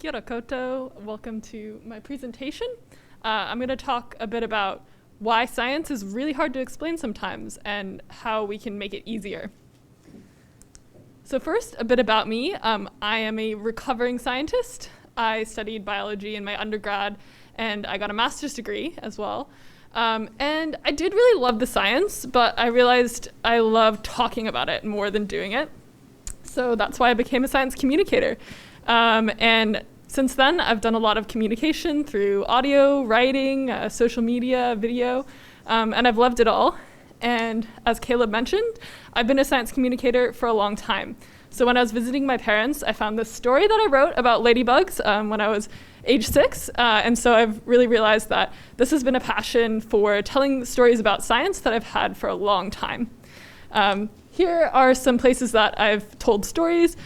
Kia ora koutou. Welcome to my presentation. I'm going to talk a bit about why science is really hard to explain sometimes and how we can make it easier. So first, a bit about me. I am a recovering scientist. I studied biology in my undergrad, and I got a master's degree as well. And I did really love the science, but I realized I love talking about it more than doing it. So that's why I became a science communicator. And since then, I've done a lot of communication through audio, writing, social media, video, and I've loved it all. And as Caleb mentioned, I've been a science communicator for a long time. So when I was visiting my parents, I found this story that I wrote about ladybugs when I was age 6. And so I've really realized that this has been a passion for telling stories about science that I've had for a long time. Here are some places that I've told stories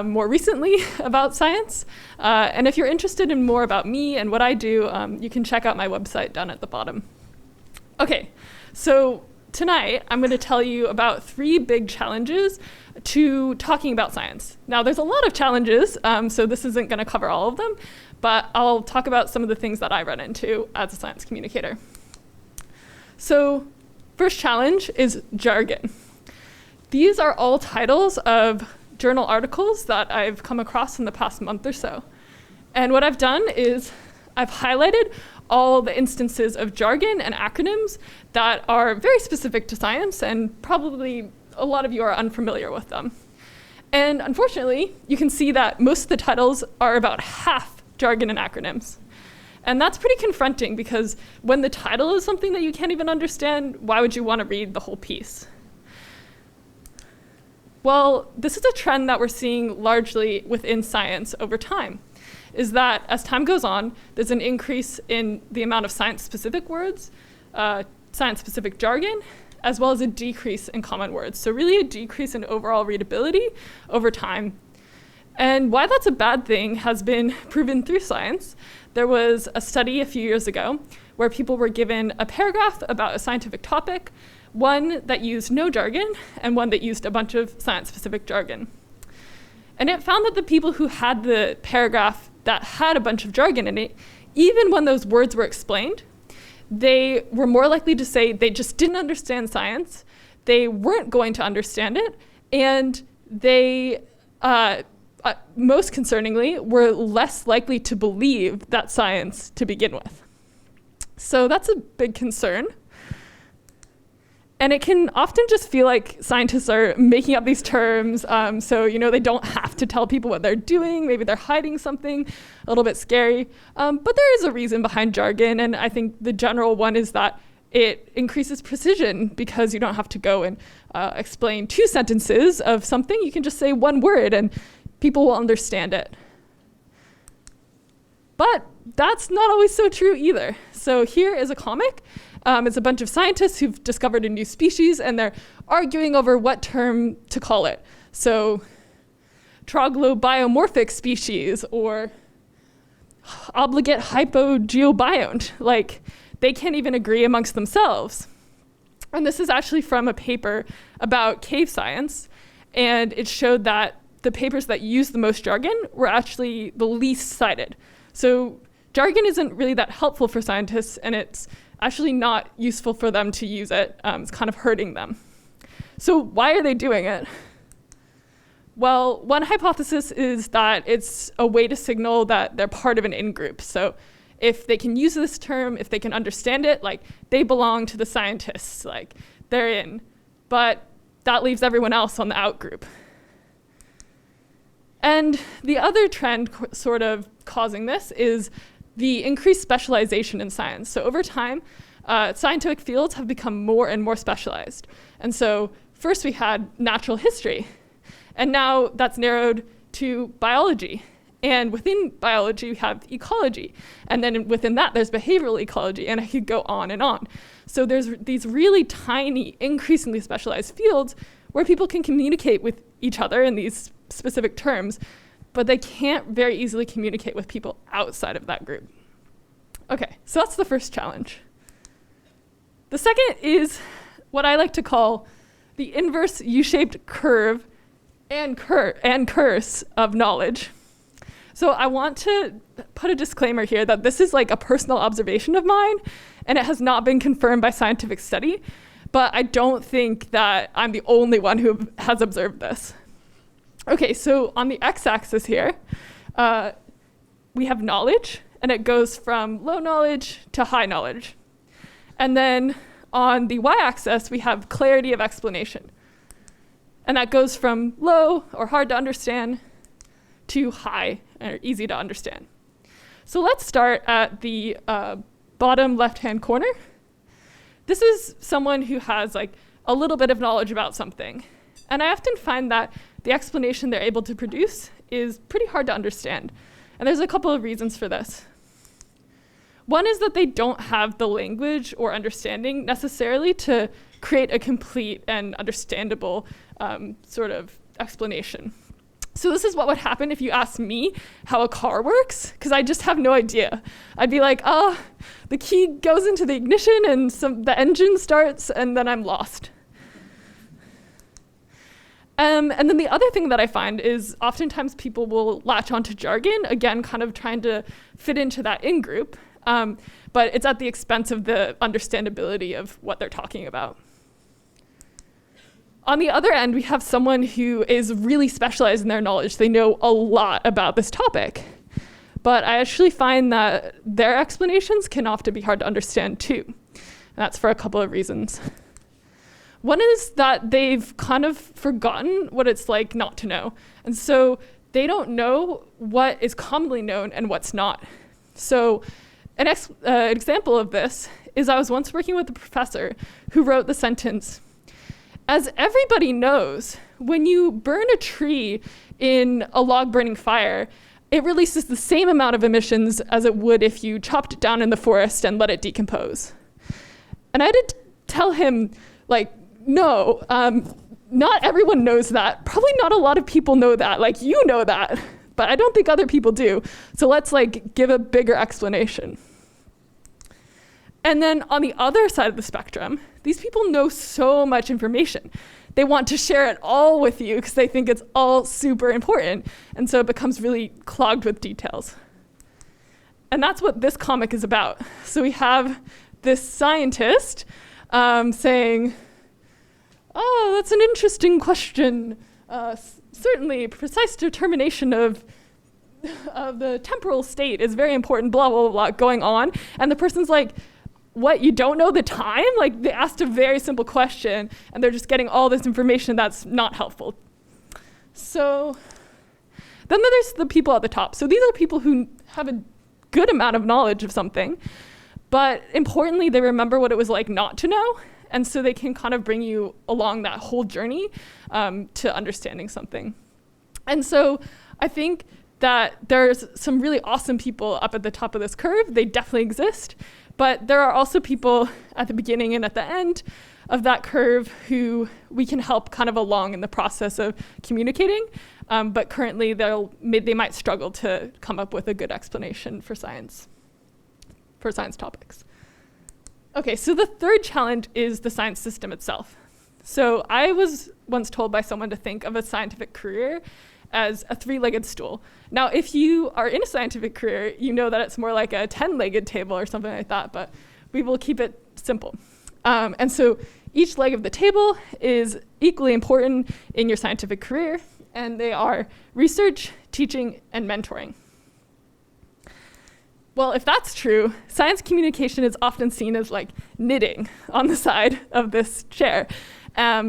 more recently about science. And if you're interested in more about me and what I do, you can check out my website down at the bottom. Okay, so tonight I'm going to tell you about 3 big challenges to talking about science. Now there's a lot of challenges, so this isn't going to cover all of them, but I'll talk about some of the things that I run into as a science communicator. So first challenge is jargon. These are all titles of journal articles that I've come across in the past month or so. And what I've done is I've highlighted all the instances of jargon and acronyms that are very specific to science, and probably a lot of you are unfamiliar with them. And unfortunately, you can see that most of the titles are about half jargon and acronyms. And that's pretty confronting because when the title is something that you can't even understand, why would you want to read the whole piece? Well, this is a trend that we're seeing largely within science over time, is that as time goes on, there's an increase in the amount of science-specific words, science-specific jargon, as well as a decrease in common words. So really a decrease in overall readability over time. And why that's a bad thing has been proven through science. There was a study a few years ago where people were given a paragraph about a scientific topic, one that used no jargon and one that used a bunch of science-specific jargon. And it found that the people who had the paragraph that had a bunch of jargon in it, even when those words were explained, they were more likely to say they just didn't understand science, they weren't going to understand it, and they, most concerningly, were less likely to believe that science to begin with. So that's a big concern. And it can often just feel like scientists are making up these terms, so they don't have to tell people what they're doing. Maybe they're hiding something a little bit scary. But there is a reason behind jargon, and I think the general one is that it increases precision because you don't have to go and explain 2 sentences of something. You can just say 1 word, and people will understand it. But that's not always so true either. So here is a comic. It's a bunch of scientists who've discovered a new species, and they're arguing over what term to call it. So troglobiomorphic species or obligate hypogeobiont. Like, they can't even agree amongst themselves. And this is actually from a paper about cave science, and it showed that the papers that used the most jargon were actually the least cited. So jargon isn't really that helpful for scientists, and it's actually not useful for them to use it. It's kind of hurting them. So why are they doing it? Well, one hypothesis is that it's a way to signal that they're part of an in-group. So if they can use this term, if they can understand it, like, they belong to the scientists, like, they're in. But that leaves everyone else on the out-group. And the other trend sort of causing this is the increased specialization in science. So over time, scientific fields have become more and more specialized. And so first we had natural history, and now that's narrowed to biology. And within biology, we have ecology. And then within that, there's behavioral ecology, and I could go on and on. So there's these really tiny, increasingly specialized fields where people can communicate with each other in these specific terms, but they can't very easily communicate with people outside of that group. Okay, so that's the first challenge. The second is what I like to call the inverse U-shaped curve and curse of knowledge. So I want to put a disclaimer here that this is like a personal observation of mine, and it has not been confirmed by scientific study, but I don't think that I'm the only one who has observed this. Okay, so on the x-axis here, we have knowledge, and it goes from low knowledge to high knowledge. And then on the y-axis, we have clarity of explanation. And that goes from low or hard to understand to high or easy to understand. So let's start at the bottom left-hand corner. This is someone who has like a little bit of knowledge about something. And I often find that the explanation they're able to produce is pretty hard to understand. And there's a couple of reasons for this. One is that they don't have the language or understanding necessarily to create a complete and understandable sort of explanation. So this is what would happen if you asked me how a car works, because I just have no idea. I'd be like, the key goes into the ignition and the engine starts, and then I'm lost. And then the other thing that I find is oftentimes people will latch onto jargon, again, kind of trying to fit into that in-group, but it's at the expense of the understandability of what they're talking about. On the other end, we have someone who is really specialized in their knowledge. They know a lot about this topic. But I actually find that their explanations can often be hard to understand too. And that's for a couple of reasons. One is that they've kind of forgotten what it's like not to know. And so they don't know what is commonly known and what's not. So an example of this is I was once working with a professor who wrote the sentence, "As everybody knows, when you burn a tree in a log burning fire, it releases the same amount of emissions as it would if you chopped it down in the forest and let it decompose." And I had to tell him, like, no, not everyone knows that. Probably not a lot of people know that. Like, you know that, but I don't think other people do. So let's like give a bigger explanation. And then on the other side of the spectrum, these people know so much information. They want to share it all with you because they think it's all super important. And so it becomes really clogged with details. And that's what this comic is about. So we have this scientist saying, "Oh, that's an interesting question. Certainly, precise determination of the temporal state is very important, blah, blah, blah, going on." And the person's like, "What, you don't know the time?" Like, they asked a very simple question, and they're just getting all this information that's not helpful. So then there's the people at the top. So these are people who have a good amount of knowledge of something, but importantly, they remember what it was like not to know, and so they can kind of bring you along that whole journey to understanding something. And so I think that there's some really awesome people up at the top of this curve. They definitely exist. But there are also people at the beginning and at the end of that curve who we can help kind of along in the process of communicating. But currently, they might struggle to come up with a good explanation for science topics. Okay, so the third challenge is the science system itself. So I was once told by someone to think of a scientific career as a 3-legged stool. Now, if you are in a scientific career, you know that it's more like a 10-legged table or something like that, but we will keep it simple. And so each leg of the table is equally important in your scientific career, and they are research, teaching, and mentoring. Well, if that's true, science communication is often seen as like knitting on the side of this chair.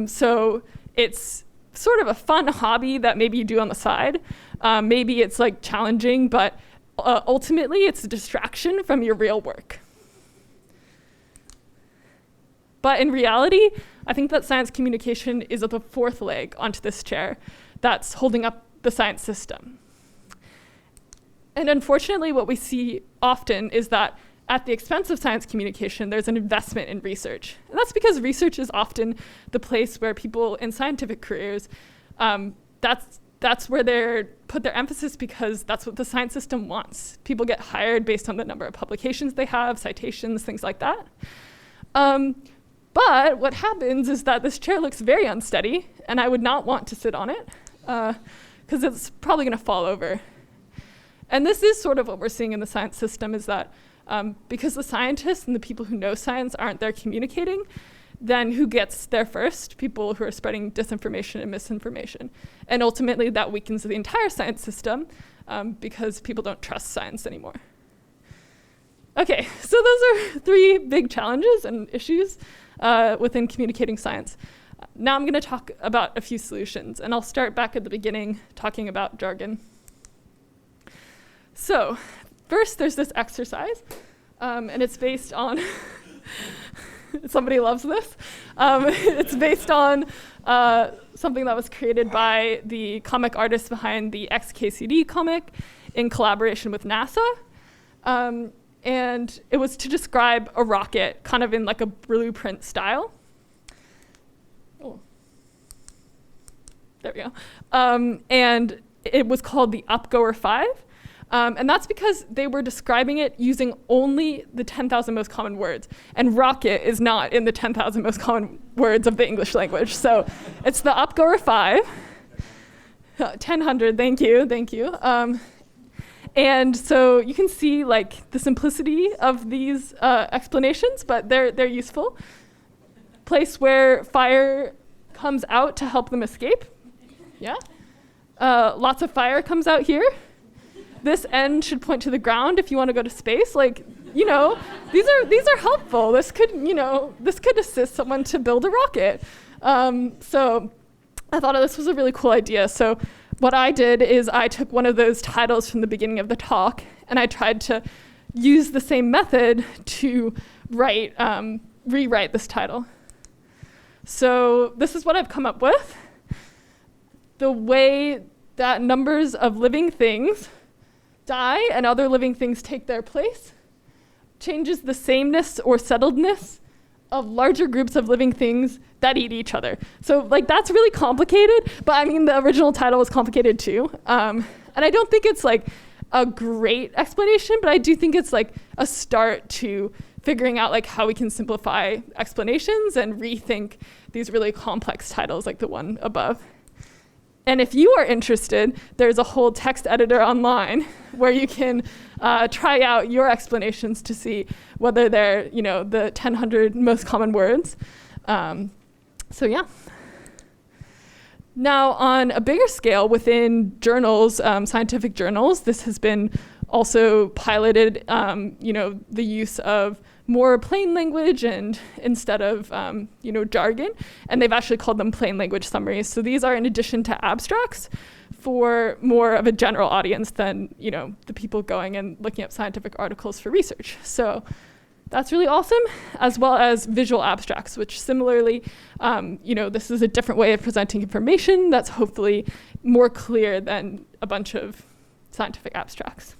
So it's sort of a fun hobby that maybe you do on the side. Maybe it's like challenging, but ultimately it's a distraction from your real work. But in reality, I think that science communication is the fourth leg onto this chair that's holding up the science system. And unfortunately, what we see often is that at the expense of science communication, there's an investment in research. And that's because research is often the place where people in scientific careers, that's where they put their emphasis because that's what the science system wants. People get hired based on the number of publications they have, citations, things like that. But what happens is that this chair looks very unsteady, and I would not want to sit on it because it's probably going to fall over. And this is sort of what we're seeing in the science system, is that because the scientists and the people who know science aren't there communicating, then who gets there first? People who are spreading disinformation and misinformation. And ultimately that weakens the entire science system because people don't trust science anymore. Okay, so those are 3 big challenges and issues within communicating science. Now I'm going to talk about a few solutions, and I'll start back at the beginning talking about jargon. So first there's this exercise, and it's based on, somebody loves this, it's based on something that was created by the comic artist behind the XKCD comic in collaboration with NASA. And it was to describe a rocket kind of in like a blueprint style. Oh, there we go. And it was called the Upgoer 5. And that's because they were describing it using only the 10,000 most common words. And rocket is not in the 10,000 most common words of the English language. So it's the Upgoer 5. 1000, thank you. And so you can see like the simplicity of these explanations, but they're useful. Place where fire comes out to help them escape. Yeah. Lots of fire comes out here. This end should point to the ground if you want to go to space. Like, you know, these are helpful. This could assist someone to build a rocket. So I thought this was a really cool idea. So what I did is I took one of those titles from the beginning of the talk, and I tried to use the same method to rewrite this title. So this is what I've come up with. The way that numbers of living things die and other living things take their place changes the sameness or settledness of larger groups of living things that eat each other. So like that's really complicated, but I mean the original title was complicated too. And I don't think it's like a great explanation, but I do think it's like a start to figuring out like how we can simplify explanations and rethink these really complex titles like the one above. And if you are interested, there's a whole text editor online where you can try out your explanations to see whether they're, you know, the 1,000 most common words. So yeah. Now on a bigger scale within journals, scientific journals, this has been also piloted, you know, the use of more plain language and instead of you know, jargon, and they've actually called them plain language summaries. So these are in addition to abstracts for more of a general audience than, you know, the people going and looking up scientific articles for research. So that's really awesome, as well as visual abstracts, which similarly, you know, this is a different way of presenting information that's hopefully more clear than a bunch of scientific abstracts.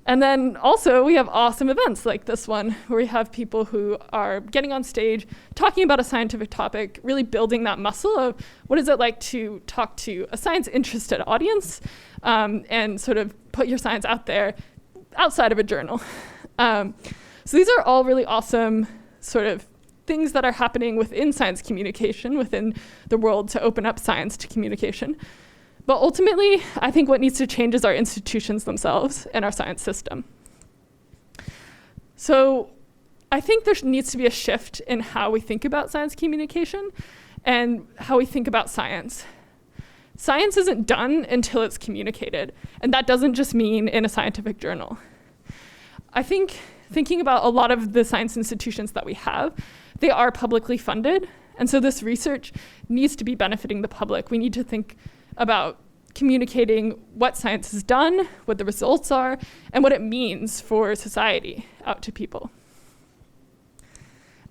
And then also we have awesome events like this one, where we have people who are getting on stage, talking about a scientific topic, really building that muscle of what is it like to talk to a science-interested audience and sort of put your science out there outside of a journal. So these are all really awesome sort of things that are happening within science communication, within the world to open up science to communication. But ultimately, I think what needs to change is our institutions themselves and our science system. So I think there needs to be a shift in how we think about science communication and how we think about science. Science isn't done until it's communicated, and that doesn't just mean in a scientific journal. I think thinking about a lot of the science institutions that we have, they are publicly funded, and so this research needs to be benefiting the public. We need to think about communicating what science has done, what the results are, and what it means for society out to people.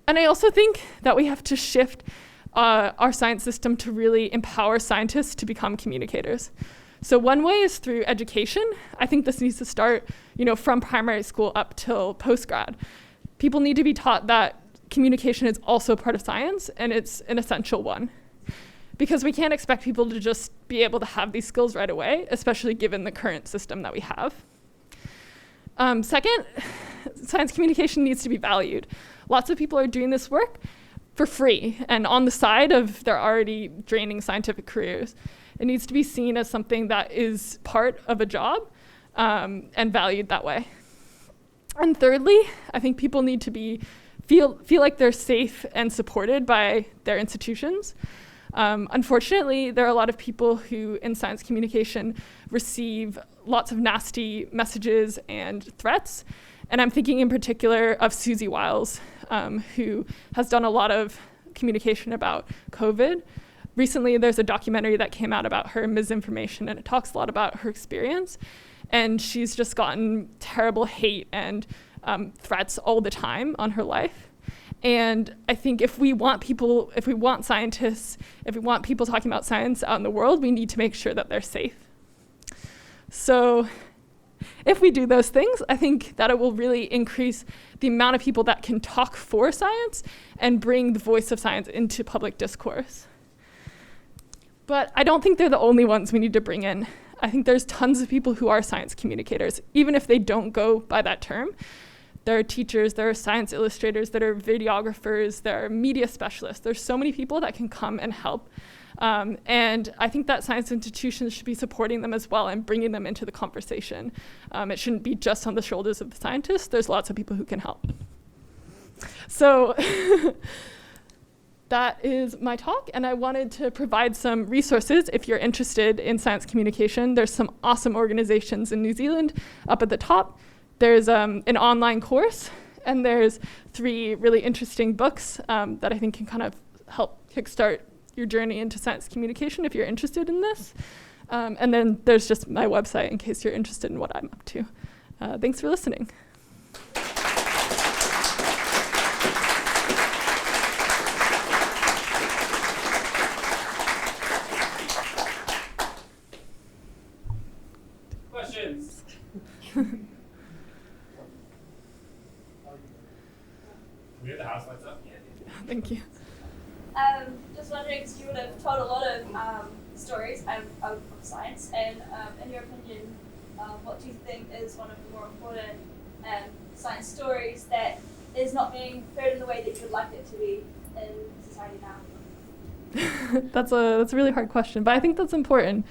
And I also think that we have to shift our science system to really empower scientists to become communicators. So one way is through education. I think this needs to start, you know, from primary school up till postgrad. People need to be taught that communication is also part of science, and it's an essential one. Because we can't expect people to just be able to have these skills right away, especially given the current system that we have. Second, science communication needs to be valued. Lots of people are doing this work for free and on the side of their already draining scientific careers. It needs to be seen as something that is part of a job and valued that way. And thirdly, I think people need to feel like they're safe and supported by their institutions. Unfortunately, there are a lot of people who in science communication receive lots of nasty messages and threats. And I'm thinking in particular of Susie Wiles, who has done a lot of communication about COVID. Recently, there's a documentary that came out about her misinformation, and it talks a lot about her experience. And she's just gotten terrible hate and threats all the time on her life. And I think if we want scientists, if we want people talking about science out in the world, we need to make sure that they're safe. So if we do those things, I think that it will really increase the amount of people that can talk for science and bring the voice of science into public discourse. But I don't think they're the only ones we need to bring in. I think there's tons of people who are science communicators, even if they don't go by that term. There are teachers, there are science illustrators, there are videographers, there are media specialists. There's so many people that can come and help. And I think that science institutions should be supporting them as well and bringing them into the conversation. It shouldn't be just on the shoulders of the scientists. There's lots of people who can help. So that is my talk, and I wanted to provide some resources if you're interested in science communication. There's some awesome organizations in New Zealand up at the top. There's an online course, and there's 3 really interesting books that I think can kind of help kickstart your journey into science communication if you're interested in this. And then there's just my website in case you're interested in what I'm up to. Thanks for listening. Questions? We have the house lights up. Thank you. Just wondering, because you would have told a lot of stories of science, and in your opinion, what do you think is one of the more important science stories that is not being heard in the way that you would like it to be in society now? That's a really hard question, but I think that's important.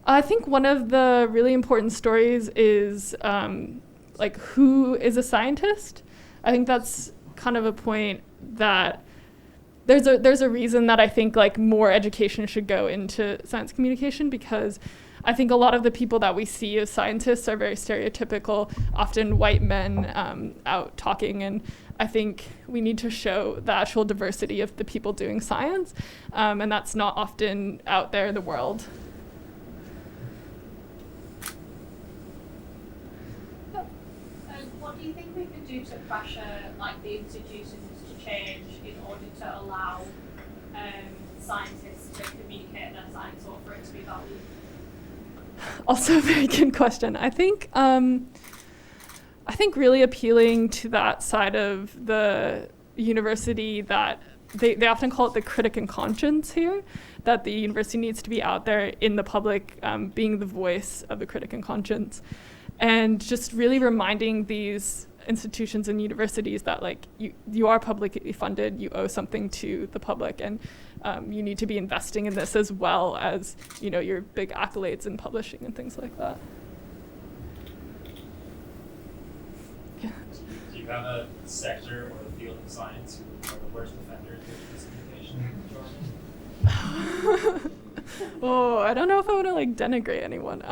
I think one of the really important stories is like, who is a scientist? I think that's kind of a point that there's a reason that I think like more education should go into science communication, because I think a lot of the people that we see as scientists are very stereotypical, often white men out talking, and I think we need to show the actual diversity of the people doing science, and that's not often out there in the world. What do you think we could do to pressure like the institutions to change in order to allow scientists to communicate their science or for it to be valued? Also a very good question. I think really appealing to that side of the university that they often call it the critic and conscience here, that the university needs to be out there in the public, being the voice of the critic and conscience. And just really reminding these institutions and universities that like you are publicly funded, you owe something to the public, and you need to be investing in this as well as, you know, your big accolades in publishing and things like that. Yeah. Do you have a sector or a field of science who are the worst offenders of discrimination? Oh, I don't know if I want to like denigrate anyone.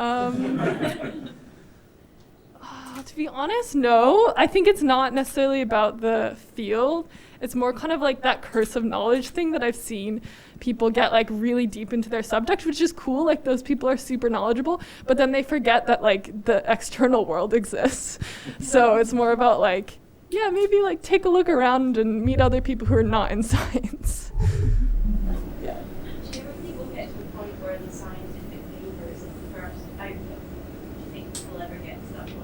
To be honest, no. I think it's not necessarily about the field. It's more kind of like that curse of knowledge thing that I've seen people get like really deep into their subject, which is cool. Like those people are super knowledgeable, but then they forget that like the external world exists. So it's more about like, yeah, maybe like take a look around and meet other people who are not in science. Yeah. Do you ever think we'll get to the point where the scientific paper is the first output? Do you think we'll ever get to that point?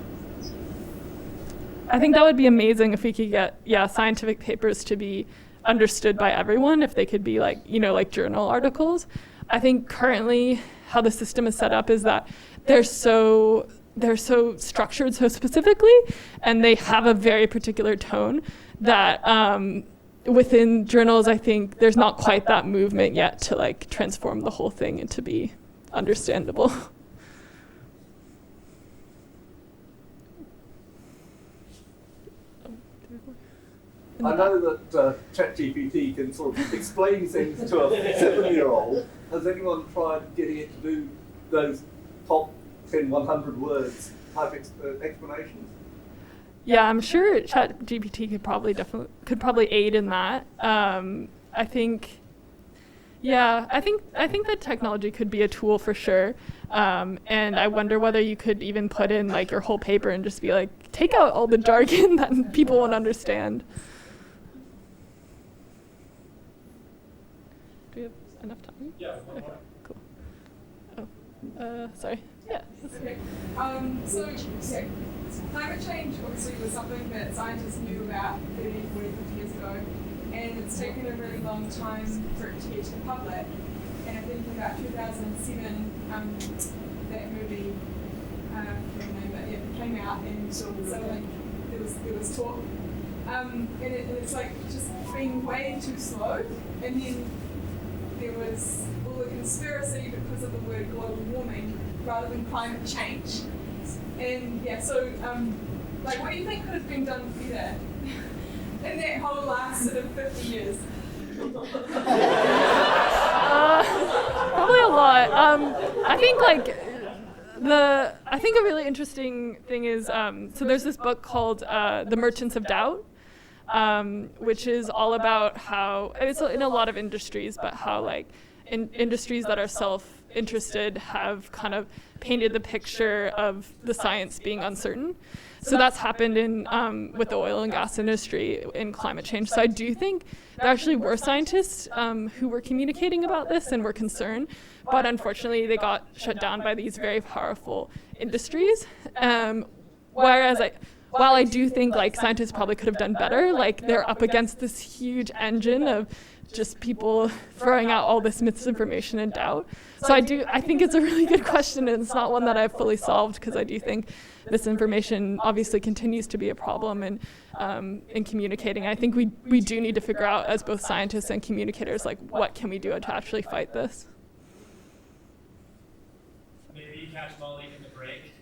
I think that would be amazing if we could get, scientific papers to be understood by everyone, if they could be like, you know, like journal articles. I think currently how the system is set up is that they're so structured so specifically, and they have a very particular tone that within journals, I think there's not quite that movement yet to like transform the whole thing into be understandable. in the I know that ChatGPT can sort of explain things to a 7-year-old. Has anyone tried getting it to do those top 10, 100 words type explanations? Yeah, I'm sure ChatGPT could probably aid in that. I think that technology could be a tool for sure. And I wonder whether you could even put in like your whole paper and just be like, take out all the jargon that people won't understand. Do we have enough time? Yeah, one more. Cool. Oh, sorry. Yeah. Okay. So climate change obviously was something that scientists knew about 30, 40, 50 years ago, and it's taken a really long time for it to get to the public. And I think in about 2007, that movie, I can't remember, but it came out, and suddenly there was talk. And it's like just been way too slow. And then there was all the conspiracy because of the word global warming rather than climate change. And yeah, so like, what do you think could have been done better in that whole last sort of 50 years? Probably a lot. I think a really interesting thing is, so there's this book called The Merchants of Doubt, which is all about how, it's in a lot of industries, but how like in industries that are self-interested have kind of painted the picture of the science being uncertain. So that's happened with the oil and gas industry in climate change. So I do think there actually were scientists who were communicating about this and were concerned, but unfortunately they got shut down by these very powerful industries. While I do think like scientists probably could have done better, like they're up against this huge engine of just people throwing out all this misinformation and doubt. So I think it's a really good question, and it's not one that I've fully solved, because I do think misinformation obviously continues to be a problem in communicating. I think we do need to figure out, as both scientists and communicators, like what can we do to actually fight this. Maybe catch Molly in the break.